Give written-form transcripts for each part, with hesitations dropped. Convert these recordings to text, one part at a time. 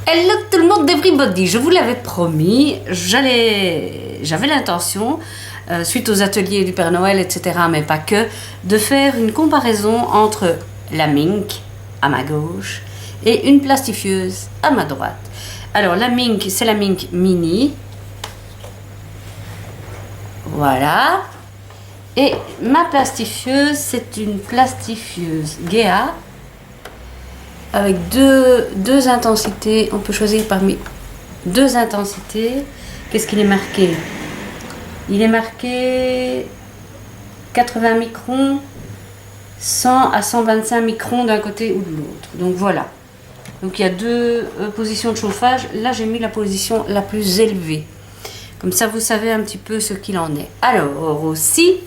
Hello tout le monde d'Everybody, je vous l'avais promis, j'avais l'intention, suite aux ateliers du Père Noël, etc., mais pas que, de faire une comparaison entre la Mink à ma gauche et une plastifieuse à ma droite. Alors la Mink, c'est la Mink Mini, voilà, et ma plastifieuse, c'est une plastifieuse Gea, avec deux intensités. On peut choisir parmi deux intensités. Qu'est-ce qu'il est marqué? Il est marqué 80 microns, 100 à 125 microns d'un côté ou de l'autre. Donc voilà. Donc il y a deux positions de chauffage. Là j'ai mis la position la plus élevée. Comme ça vous savez un petit peu ce qu'il en est. Alors aussi,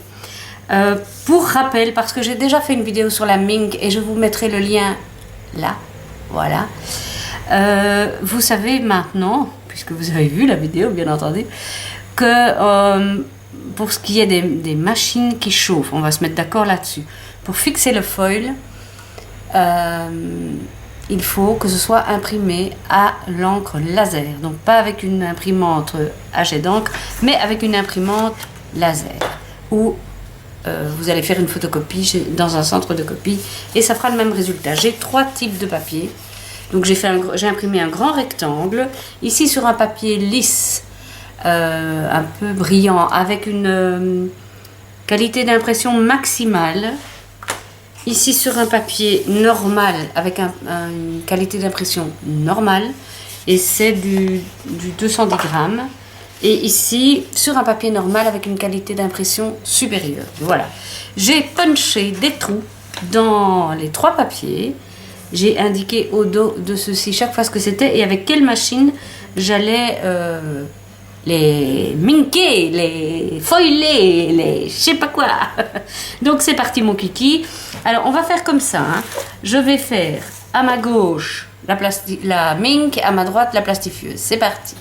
pour rappel, parce que j'ai déjà fait une vidéo sur la Mink et je vous mettrai le lien là, voilà. Vous savez maintenant, puisque vous avez vu la vidéo bien entendu, que pour ce qui est des machines qui chauffent, on va se mettre d'accord là-dessus. Pour fixer le foil, il faut que ce soit imprimé à l'encre laser. Donc pas avec une imprimante à jet d'encre, mais avec une imprimante laser. Ou vous allez faire une photocopie dans un centre de copie et ça fera le même résultat. J'ai trois types de papier. Donc j'ai imprimé un grand rectangle. Ici sur un papier lisse, un peu brillant, avec une qualité d'impression maximale. Ici sur un papier normal, avec une qualité d'impression normale. Et c'est du 210 grammes. Et ici, sur un papier normal avec une qualité d'impression supérieure. Voilà. J'ai punché des trous dans les trois papiers. J'ai indiqué au dos de ceci chaque fois ce que c'était et avec quelle machine j'allais les minker, les foiler, les je sais pas quoi. Donc c'est parti mon kiki. Alors on va faire comme ça. Hein. Je vais faire à ma gauche la Mink, à ma droite la plastifieuse. C'est parti.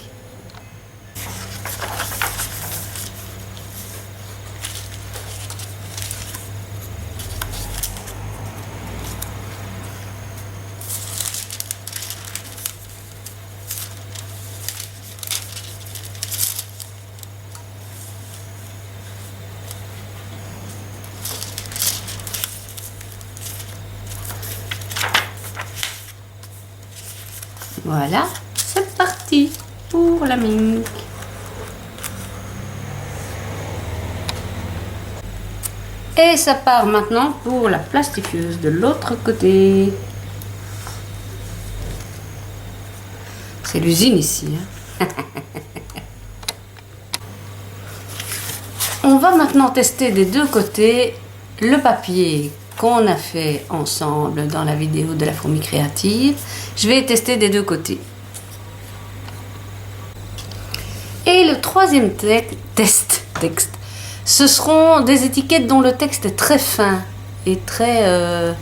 Voilà, c'est parti pour la Mink. Et ça part maintenant pour la plastifieuse de l'autre côté. C'est l'usine ici. Hein. On va maintenant tester des deux côtés le papier qu'on a fait ensemble dans la vidéo de la fourmi créative. Je vais tester des deux côtés. Et le troisième texte, ce seront des étiquettes dont le texte est très fin et très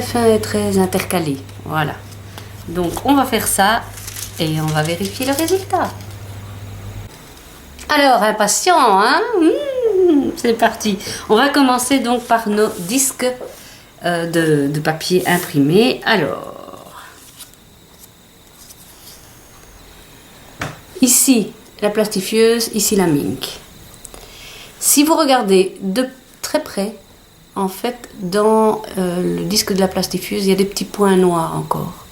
fin et très intercalé. Voilà. Donc on va faire ça et on va vérifier le résultat. Alors, impatient, hein? C'est parti. On va commencer donc par nos disques de papier imprimé. Alors, ici la plastifieuse, ici la Mink. Si vous regardez de très près, en fait, dans le disque de la plastifieuse, il y a des petits points noirs encore.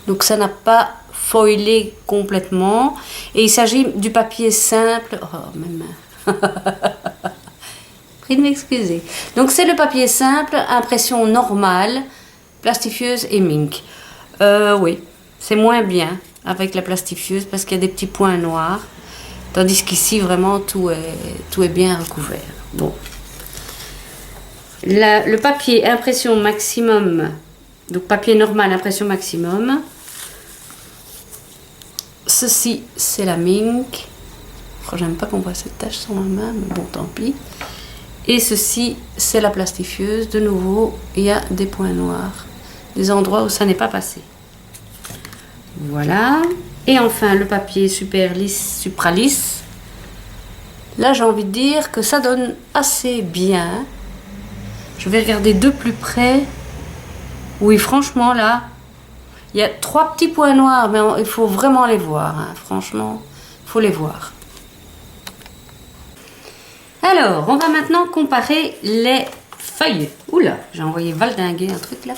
Donc ça n'a pas foilé complètement. Et il s'agit du papier simple. Oh, même. Prie de m'excuser. Donc c'est le papier simple, impression normale, plastifieuse et Mink. Oui, c'est moins bien avec la plastifieuse parce qu'il y a des petits points noirs. Tandis qu'ici, vraiment, tout est bien recouvert. Bon. Le papier impression maximum, donc papier normal, impression maximum. Ceci, c'est la Mink. Oh, j'aime pas qu'on voit cette tache sur ma main, mais bon, tant pis. Et ceci, c'est la plastifieuse. De nouveau, il y a des points noirs. Des endroits où ça n'est pas passé. Voilà. Et enfin, le papier super lisse, supralisse. Là, j'ai envie de dire que ça donne assez bien. Je vais regarder de plus près. Oui, franchement, là, Il y a 3 petits points noirs, mais il faut vraiment les voir. Hein. Franchement, il faut les voir. Alors, on va maintenant comparer les feuilles. Oula, j'ai envoyé valdinguer un truc là.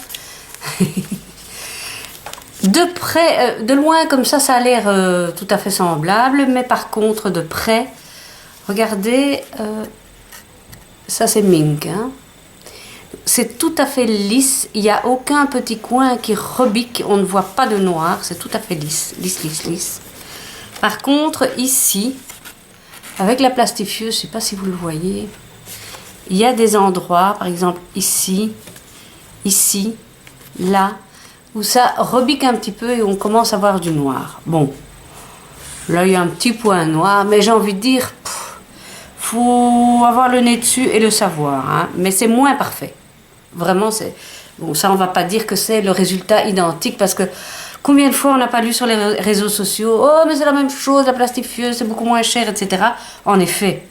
De près, de loin comme ça a l'air tout à fait semblable. Mais par contre, de près, regardez, ça c'est mink. Hein. C'est tout à fait lisse. Il n'y a aucun petit coin qui rebique. On ne voit pas de noir. C'est tout à fait lisse. Lisse. Par contre, ici, avec la plastifieuse, je ne sais pas si vous le voyez, il y a des endroits, par exemple ici, là, où ça rebique un petit peu et on commence à voir du noir. Bon, là il y a un petit point noir, mais j'ai envie de dire, faut avoir le nez dessus et le savoir, hein, mais c'est moins parfait. Vraiment, c'est... Bon, ça on va pas dire que c'est le résultat identique, parce que combien de fois on n'a pas lu sur les réseaux sociaux, oh mais c'est la même chose, la plastifieuse, c'est beaucoup moins cher, etc. En effet,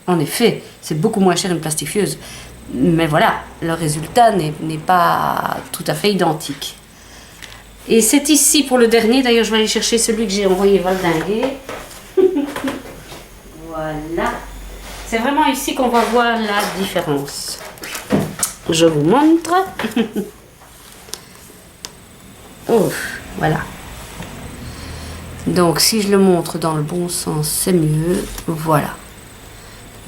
c'est beaucoup moins cher une plastifieuse. Mais voilà, le résultat n'est pas tout à fait identique. Et c'est ici pour le dernier, d'ailleurs je vais aller chercher celui que j'ai envoyé valdinguer. Voilà. C'est vraiment ici qu'on va voir la différence. Je vous montre. Oh, voilà. Donc si je le montre dans le bon sens, c'est mieux. Voilà.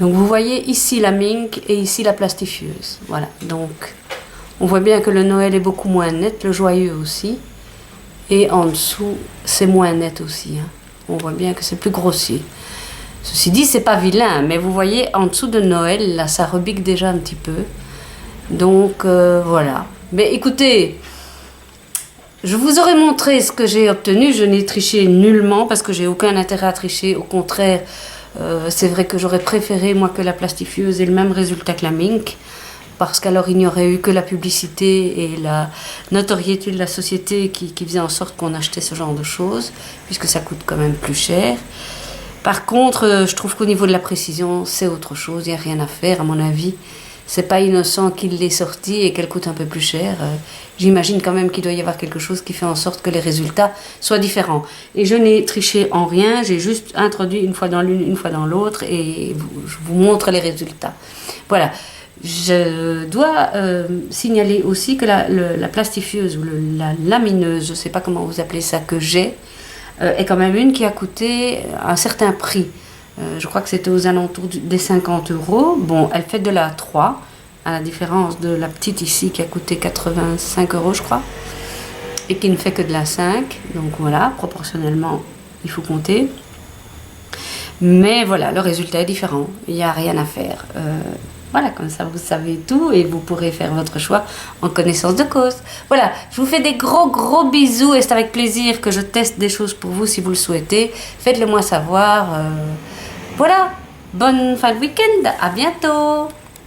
Donc vous voyez ici la mink et ici la plastifieuse. Voilà. Donc on voit bien que le Noël est beaucoup moins net, le joyeux aussi. Et en dessous, c'est moins net aussi. Hein. On voit bien que c'est plus grossier. Ceci dit, c'est pas vilain, mais vous voyez, en dessous de Noël, là, ça rebique déjà un petit peu. Donc, voilà. Mais écoutez, je vous aurais montré ce que j'ai obtenu. Je n'ai triché nullement, parce que j'ai aucun intérêt à tricher. Au contraire, c'est vrai que j'aurais préféré, moi, que la plastifieuse ait le même résultat que la mink. Parce qu'alors il n'y aurait eu que la publicité et la notoriété de la société qui faisait en sorte qu'on achetait ce genre de choses, puisque ça coûte quand même plus cher. Par contre, je trouve qu'au niveau de la précision, c'est autre chose, il n'y a rien à faire, à mon avis. C'est pas innocent qu'il l'ait sortie et qu'elle coûte un peu plus cher. J'imagine quand même qu'il doit y avoir quelque chose qui fait en sorte que les résultats soient différents. Et je n'ai triché en rien, j'ai juste introduit une fois dans l'une, une fois dans l'autre, et je vous montre les résultats. Voilà. Je dois signaler aussi que la plastifieuse ou la lamineuse, je ne sais pas comment vous appelez ça, que j'ai, est quand même une qui a coûté un certain prix. Je crois que c'était aux alentours des 50 €. Bon, elle fait de la 3, à la différence de la petite ici qui a coûté 85 € je crois, et qui ne fait que de la 5. Donc voilà, proportionnellement, il faut compter. Mais voilà, le résultat est différent, il n'y a rien à faire. Voilà, comme ça vous savez tout et vous pourrez faire votre choix en connaissance de cause. Voilà, je vous fais des gros bisous et c'est avec plaisir que je teste des choses pour vous si vous le souhaitez. Faites-le moi savoir. Voilà, bonne fin de week-end, à bientôt.